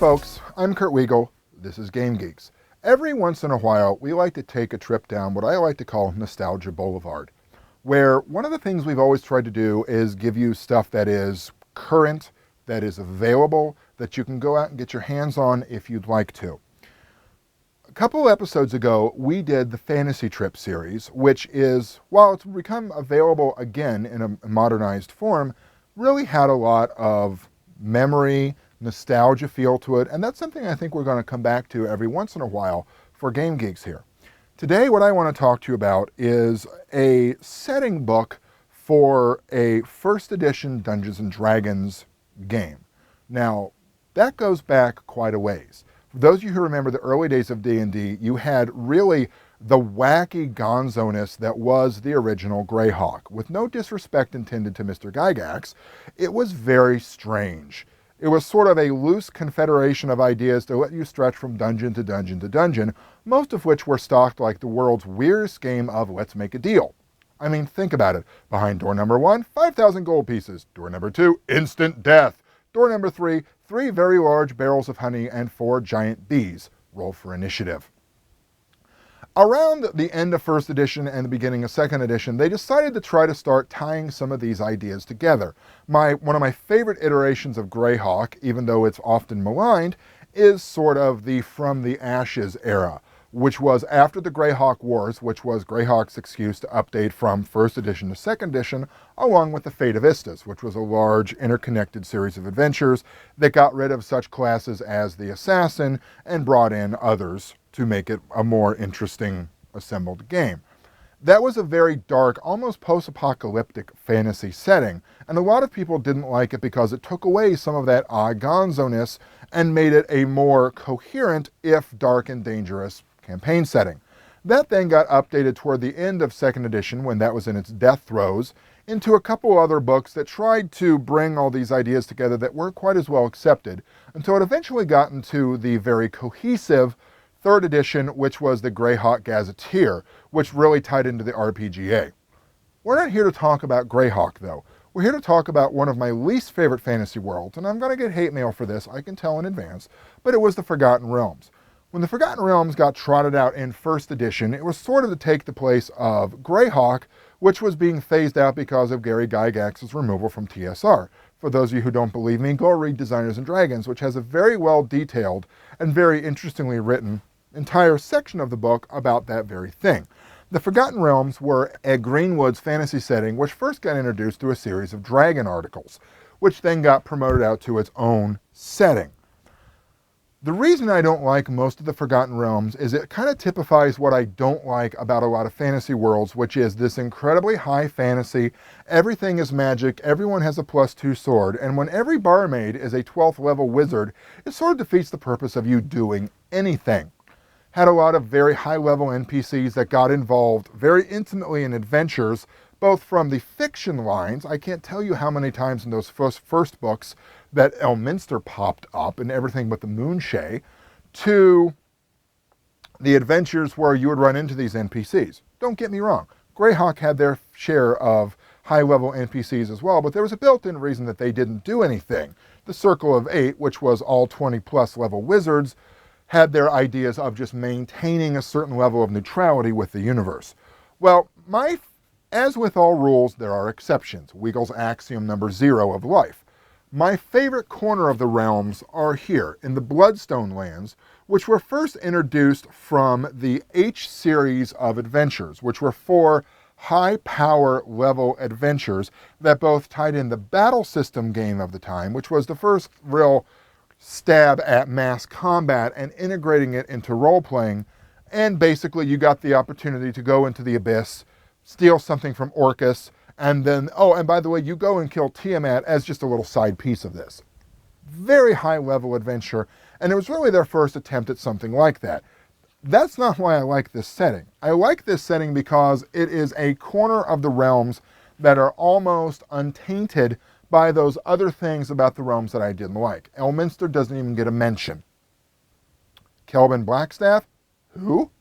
folks, I'm Kurt Wiegel. This is Game Geeks. Every once in a while, we like to take a trip down what I like to call Nostalgia Boulevard, where one of the things we've always tried to do is give you stuff that is current, that is available, that you can go out and get your hands on if you'd like to. A couple episodes ago, we did the Fantasy Trip series, which is, while it's become available again in a modernized form, really had a lot of memory, nostalgia feel to it, and that's something I think we're going to come back to every once in a while for Game Geeks here. Today, what I want to talk to you about is a setting book for a first edition Dungeons & Dragons game. Now, that goes back quite a ways. For those of you who remember the early days of D&D, you had really the wacky gonzo-ness that was the original Greyhawk. With no disrespect intended to Mr. Gygax, it was very strange. It was sort of a loose confederation of ideas to let you stretch from dungeon to dungeon to dungeon, most of which were stocked like the world's weirdest game of let's make a deal. I mean, think about it. Behind door number 1, 5,000 gold pieces. Door number 2, instant death. Door number 3, 3 very large barrels of honey and 4 giant bees. Roll for initiative. Around the end of first edition and the beginning of second edition, they decided to try to start tying some of these ideas together. One of my favorite iterations of Greyhawk, even though it's often maligned, is sort of the From the Ashes era, which was after the Greyhawk Wars, which was Greyhawk's excuse to update from first edition to second edition, along with the Fate of Istas, which was a large interconnected series of adventures that got rid of such classes as the Assassin and brought in others to make it a more interesting assembled game. That was a very dark, almost post-apocalyptic fantasy setting, and a lot of people didn't like it because it took away some of that odd gonzo-ness and made it a more coherent, if dark and dangerous, campaign setting. That then got updated toward the end of second edition, when that was in its death throes, into a couple other books that tried to bring all these ideas together that weren't quite as well accepted, until it eventually got into the very cohesive third edition, which was the Greyhawk Gazetteer, which really tied into the RPGA. We're not here to talk about Greyhawk, though. We're here to talk about one of my least favorite fantasy worlds, and I'm going to get hate mail for this, I can tell in advance, but it was the Forgotten Realms. When the Forgotten Realms got trotted out in first edition, it was sort of to take the place of Greyhawk, which was being phased out because of Gary Gygax's removal from TSR. For those of you who don't believe me, go read Designers and Dragons, which has a very well detailed and very interestingly written entire section of the book about that very thing. The Forgotten Realms were a Greenwoods fantasy setting which first got introduced through a series of Dragon articles, which then got promoted out to its own setting. The reason I don't like most of the Forgotten Realms is it kind of typifies what I don't like about a lot of fantasy worlds, which is this incredibly high fantasy, everything is magic, everyone has a +2 sword, and when every barmaid is a 12th level wizard, it sort of defeats the purpose of you doing anything. Had a lot of very high-level NPCs that got involved very intimately in adventures, both from the fiction lines. I can't tell you how many times in those first books that Elminster popped up and everything but the Moonshae, to the adventures where you would run into these NPCs. Don't get me wrong, Greyhawk had their share of high-level NPCs as well, but there was a built-in reason that they didn't do anything. The Circle of 8, which was all 20-plus level wizards, had their ideas of just maintaining a certain level of neutrality with the universe. Well, as with all rules, there are exceptions. Wiegel's axiom number 0 of life. My favorite corner of the realms are here, in the Bloodstone lands, which were first introduced from the H series of adventures, which were 4 high-power level adventures that both tied in the battle system game of the time, which was the first real stab at mass combat and integrating it into role-playing, and basically you got the opportunity to go into the abyss, steal something from Orcus, and then, oh, and by the way, you go and kill Tiamat as just a little side piece of this. Very high-level adventure, and it was really their first attempt at something like that. That's not why I like this setting. I like this setting because it is a corner of the realms that are almost untainted by those other things about the realms that I didn't like. Elminster doesn't even get a mention. Kelvin Blackstaff? Who?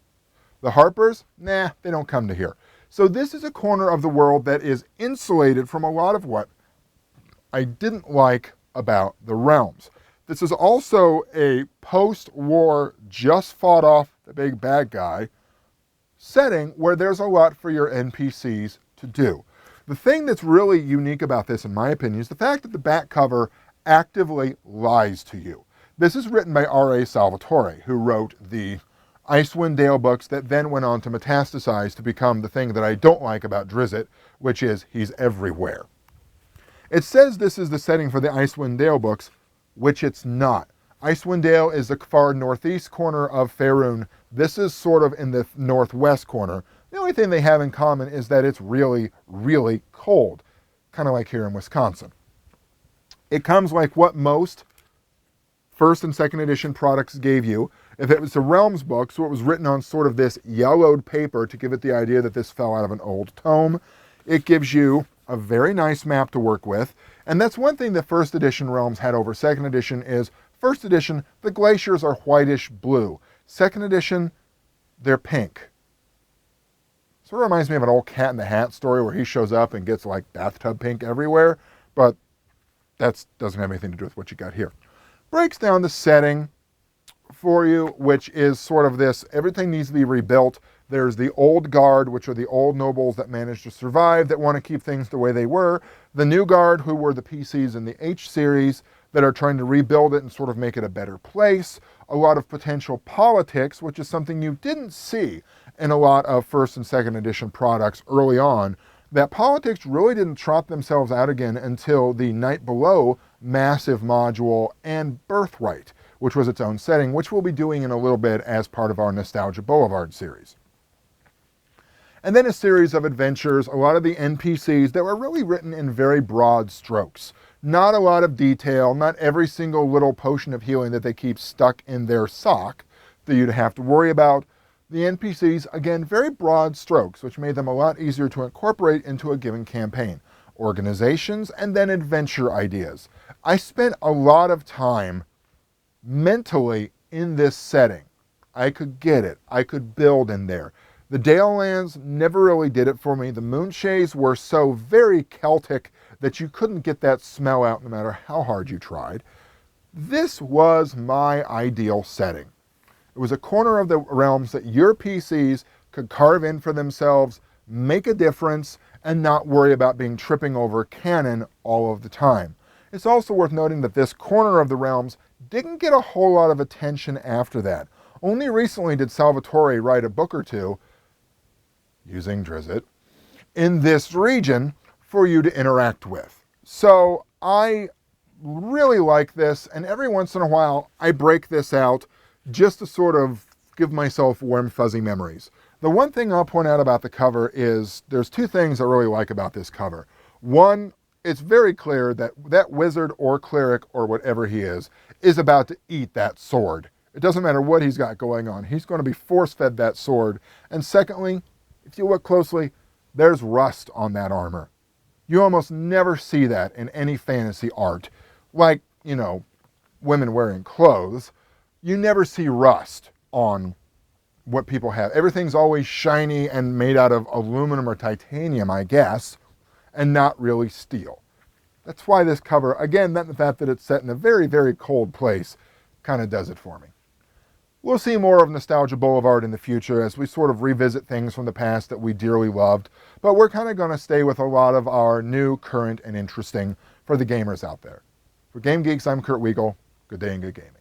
The Harpers? Nah, they don't come to here. So this is a corner of the world that is insulated from a lot of what I didn't like about the realms. This is also a post-war, just fought off the big bad guy setting where there's a lot for your NPCs to do. The thing that's really unique about this, in my opinion, is the fact that the back cover actively lies to you. This is written by R.A. Salvatore, who wrote the Icewind Dale books that then went on to metastasize to become the thing that I don't like about Drizzt, which is he's everywhere. It says this is the setting for the Icewind Dale books, which it's not. Icewind Dale is the far northeast corner of Faerun. This is sort of in the northwest corner. The only thing they have in common is that it's really, really cold, kind of like here in Wisconsin. It comes like what most first and second edition products gave you. If it was a Realms book, so it was written on sort of this yellowed paper to give it the idea that this fell out of an old tome, it gives you a very nice map to work with. And that's one thing that first edition Realms had over second edition is, first edition, the glaciers are whitish blue. Second edition, they're pink. Sort of reminds me of an old Cat in the Hat story where he shows up and gets like bathtub pink everywhere, but that doesn't have anything to do with what you got here. Breaks down the setting for you, which is sort of this, everything needs to be rebuilt. There's the old guard, which are the old nobles that managed to survive, that want to keep things the way they were. The new guard, who were the PCs in the H series, that are trying to rebuild it and sort of make it a better place. A lot of potential politics, which is something you didn't see in a lot of first and second edition products early on. That politics really didn't trot themselves out again until the Night Below massive module and Birthright, which was its own setting, which we'll be doing in a little bit as part of our Nostalgia Boulevard series. And then a series of adventures, a lot of the NPCs that were really written in very broad strokes. Not a lot of detail, not every single little potion of healing that they keep stuck in their sock that you'd have to worry about. The NPCs, again, very broad strokes, which made them a lot easier to incorporate into a given campaign. Organizations, and then adventure ideas. I spent a lot of time mentally in this setting. I could get it. I could build in there. The Dale Lands never really did it for me. The Moonshays were so very Celtic that you couldn't get that smell out no matter how hard you tried. This was my ideal setting. It was a corner of the realms that your PCs could carve in for themselves, make a difference, and not worry about being tripping over canon all of the time. It's also worth noting that this corner of the realms didn't get a whole lot of attention after that. Only recently did Salvatore write a book or two, using Drizzt, in this region for you to interact with. So I really like this, and every once in a while I break this out just to sort of give myself warm, fuzzy memories. The one thing I'll point out about the cover is there's two things I really like about this cover. One, it's very clear that that wizard or cleric or whatever he is about to eat that sword. It doesn't matter what he's got going on. He's going to be force-fed that sword. And secondly, if you look closely, there's rust on that armor. You almost never see that in any fantasy art. Like, you know, women wearing clothes. You never see rust on what people have. Everything's always shiny and made out of aluminum or titanium, I guess, and not really steel. That's why this cover, again, the fact that it's set in a very, very cold place, kind of does it for me. We'll see more of Nostalgia Boulevard in the future as we sort of revisit things from the past that we dearly loved, but we're kind of going to stay with a lot of our new, current, and interesting for the gamers out there. For Game Geeks, I'm Kurt Wiegel. Good day and good gaming.